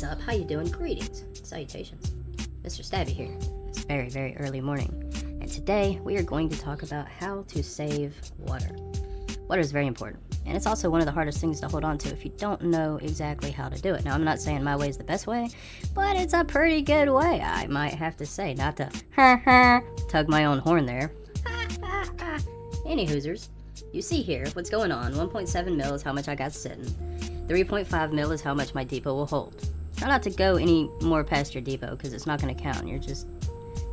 What's up? How you doing? Greetings. Salutations. MrStabby here. It's very, very early morning. And today we are going to talk about how to save water. Water is very important. And it's also one of the hardest things to hold on to if you don't know exactly how to do it. Now, I'm not saying my way is the best way, but it's a pretty good way, I might have to say. Not to tug my own horn there. Any hoosers. You see here what's going on. 1.7 mil is how much I got sitting. 3.5 mil is how much my depot will hold. Try not to go any more past your depot because it's not going to count. You're just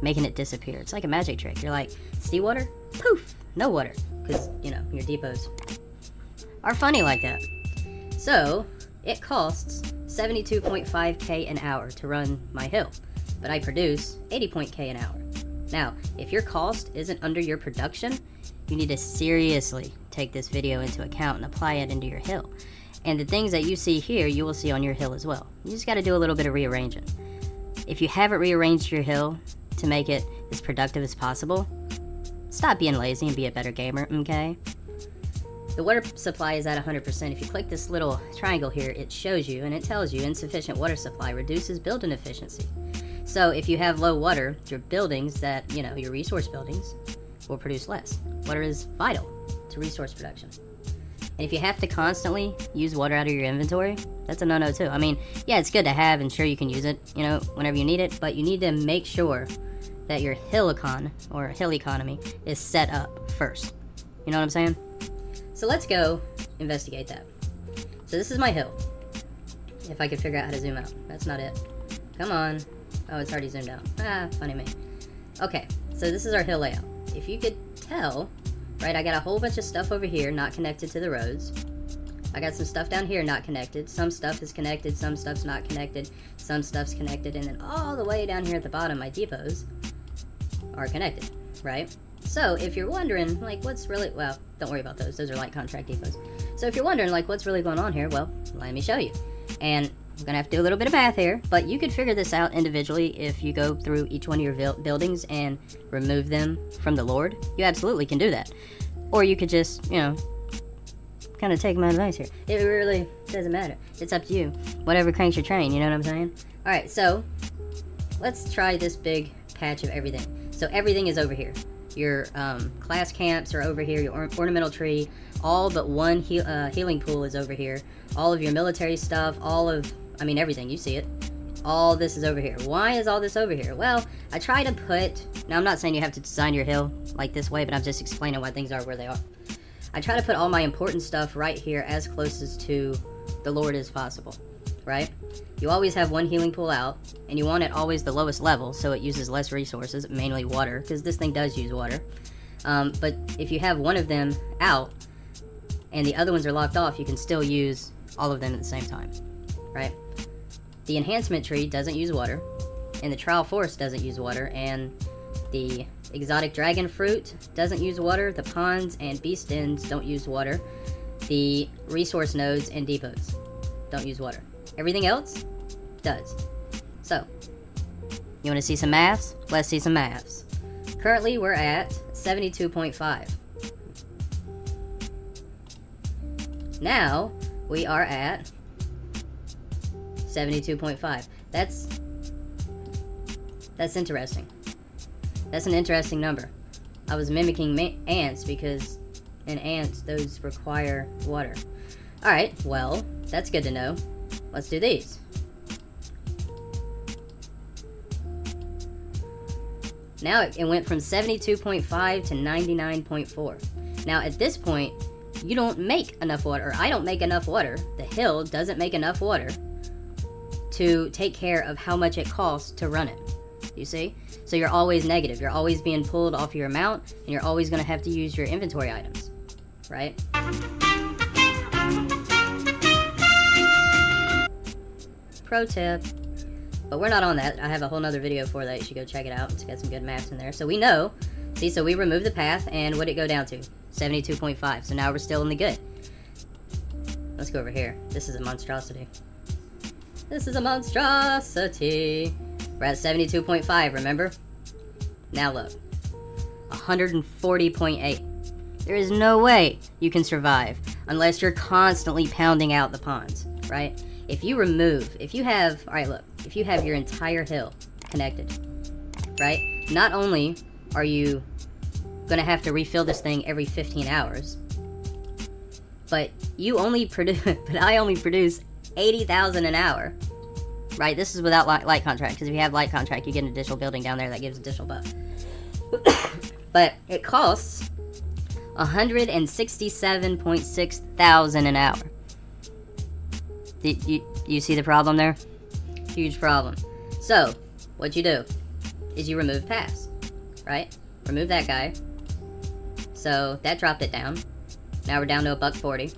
making it disappear. It's like a magic trick. You're like, see water? Poof! No water. Because, you know, your depots are funny like that. So, it costs 72.5k an hour to run my hill. But I produce 80.k an hour. Now, if your cost isn't under your production, you need to seriously take this video into account and apply it into your hill. And the things that you see here, you will see on your hill as well. You just got to do a little bit of rearranging. If you haven't rearranged your hill to make it as productive as possible, stop being lazy and be a better gamer, okay? The water supply is at 100%. If you click this little triangle here, it shows you and it tells you insufficient water supply reduces building efficiency. So if you have low water, your buildings that, you know, your resource buildings will produce less. Water is vital to resource production. And if you have to constantly use water out of your inventory, that's a no-no too. I mean, yeah, it's good to have and sure you can use it, you know, whenever you need it, but you need to make sure that your hill economy is set up first. You know what I'm saying? So let's go investigate that. So this is my hill. If I could figure out how to zoom out. That's not it. Come on. Oh, it's already zoomed out. Ah, funny me. Okay, so this is our hill layout. If you could tell, right, I got a whole bunch of stuff over here not connected to the roads. I got some stuff down here not connected. Some stuff is connected, some stuff's not connected, some stuff's connected, and then all the way down here at the bottom, my depots are connected, right? So if you're wondering, like, what's really, well, don't worry about those. Those are light contract depots. So if you're wondering, like, what's really going on here, well, let me show you. And I'm gonna have to do a little bit of math here, but you could figure this out individually if you go through each one of your buildings and remove them from the Lord. You absolutely can do that. Or you could just, you know, kind of take my advice here. It really doesn't matter. It's up to you. Whatever cranks your train, you know what I'm saying? Alright, so let's try this big patch of everything. So everything is over here. Your class camps are over here, your ornamental tree, all but one healing pool is over here. All of your military stuff, everything, you see it. All this is over here. Why is all this over here? Well, I try to put, now I'm not saying you have to design your hill like this way, but I'm just explaining why things are where they are. I try to put all my important stuff right here as closest to the Lord as possible, right? You always have one healing pool out, and you want it always the lowest level, so it uses less resources, mainly water, because this thing does use water. But if you have one of them out, and the other ones are locked off, you can still use all of them at the same time, right? The enhancement tree doesn't use water, and the trial forest doesn't use water, and the exotic dragon fruit doesn't use water, the ponds and beast dens don't use water, the resource nodes and depots don't use water. Everything else does. So, you want to see some maths? Let's see some maths. Currently, we're at 72.5. Now, we are at 72.5. That's interesting. That's an interesting number. I was mimicking ants because in ants, those require water. Alright, well, that's good to know. Let's do these. Now it went from 72.5 to 99.4. Now at this point, you don't make enough water, or I don't make enough water, the hill doesn't make enough water to take care of how much it costs to run it. You see? So you're always negative. You're always being pulled off your amount, and you're always going to have to use your inventory items, right? Pro tip. But we're not on that. I have a whole nother video for that. You should go check it out. It's got some good maps in there. So we know. See, so we removed the path, and what did it go down to? 72.5. So now we're still in the good. Let's go over here. This is a monstrosity. This is a monstrosity. We're at 72.5, remember? Now look. 140.8. There is no way you can survive unless you're constantly pounding out the ponds, right? if you have, all right, look, if you have your entire hill connected, right? Not only are you gonna have to refill this thing every 15 hours, but I only produce 80,000 an hour, right? This is without light contract, because if you have light contract, you get an additional building down there that gives additional buff. But it costs 167.6 thousand an hour. You see the problem there? Huge problem. So what you do is you remove pass, right? Remove that guy. So that dropped it down. Now we're down to $1.40.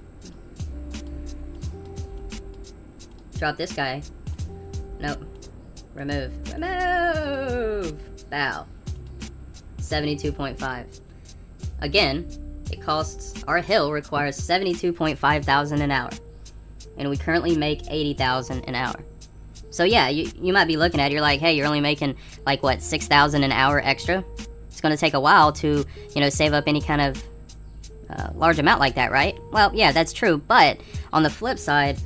Drop this guy. Nope. Remove. Bow. 72.5. Again, it costs, our hill requires 72.5 thousand an hour. And we currently make 80,000 an hour. So yeah, you might be looking at it, you're like, hey, you're only making like what, 6,000 an hour extra? It's gonna take a while to, save up any kind of large amount like that, right? Well, yeah, that's true, but on the flip side,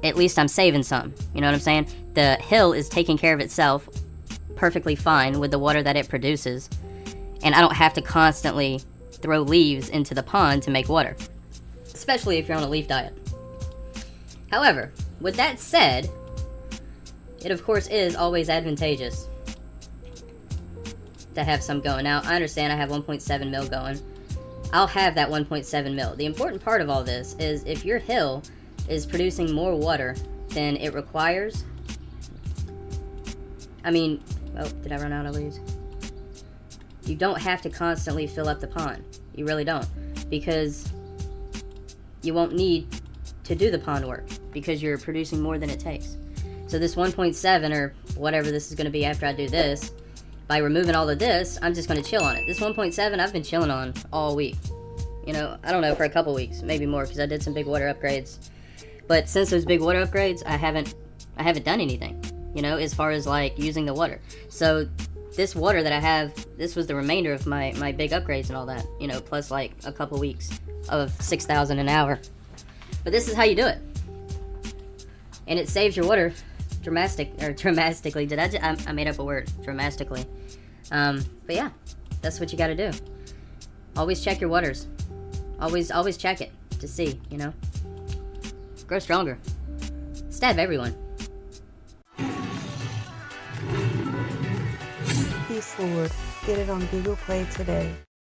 at least I'm saving some. You know what I'm saying? The hill is taking care of itself perfectly fine with the water that it produces, and I don't have to constantly throw leaves into the pond to make water, especially if you're on a leaf diet. However, with that said, it of course is always advantageous to have some going. Now, I understand I have 1.7 mil going. I'll have that 1.7 mil. The important part of all this is if your hill is producing more water than it requires. I mean, oh, did I run out of leaves? You don't have to constantly fill up the pond. You really don't. Because you won't need to do the pond work because you're producing more than it takes. So this 1.7 or whatever this is going to be after I do this, by removing all of this, I'm just going to chill on it. This 1.7 I've been chilling on all week. I don't know, for a couple weeks, maybe more, because I did some big water upgrades. But since those big water upgrades, I haven't done anything, as far as like using the water. So this water that I have, this was the remainder of my big upgrades and all that, plus like a couple weeks of 6,000 an hour. But this is how you do it. And it saves your water dramatically. I made up a word, dramatically. But yeah, that's what you gotta do. Always check your waters. Always check it to see, Grow stronger. Stab everyone. Beastlord. Get it on Google Play today.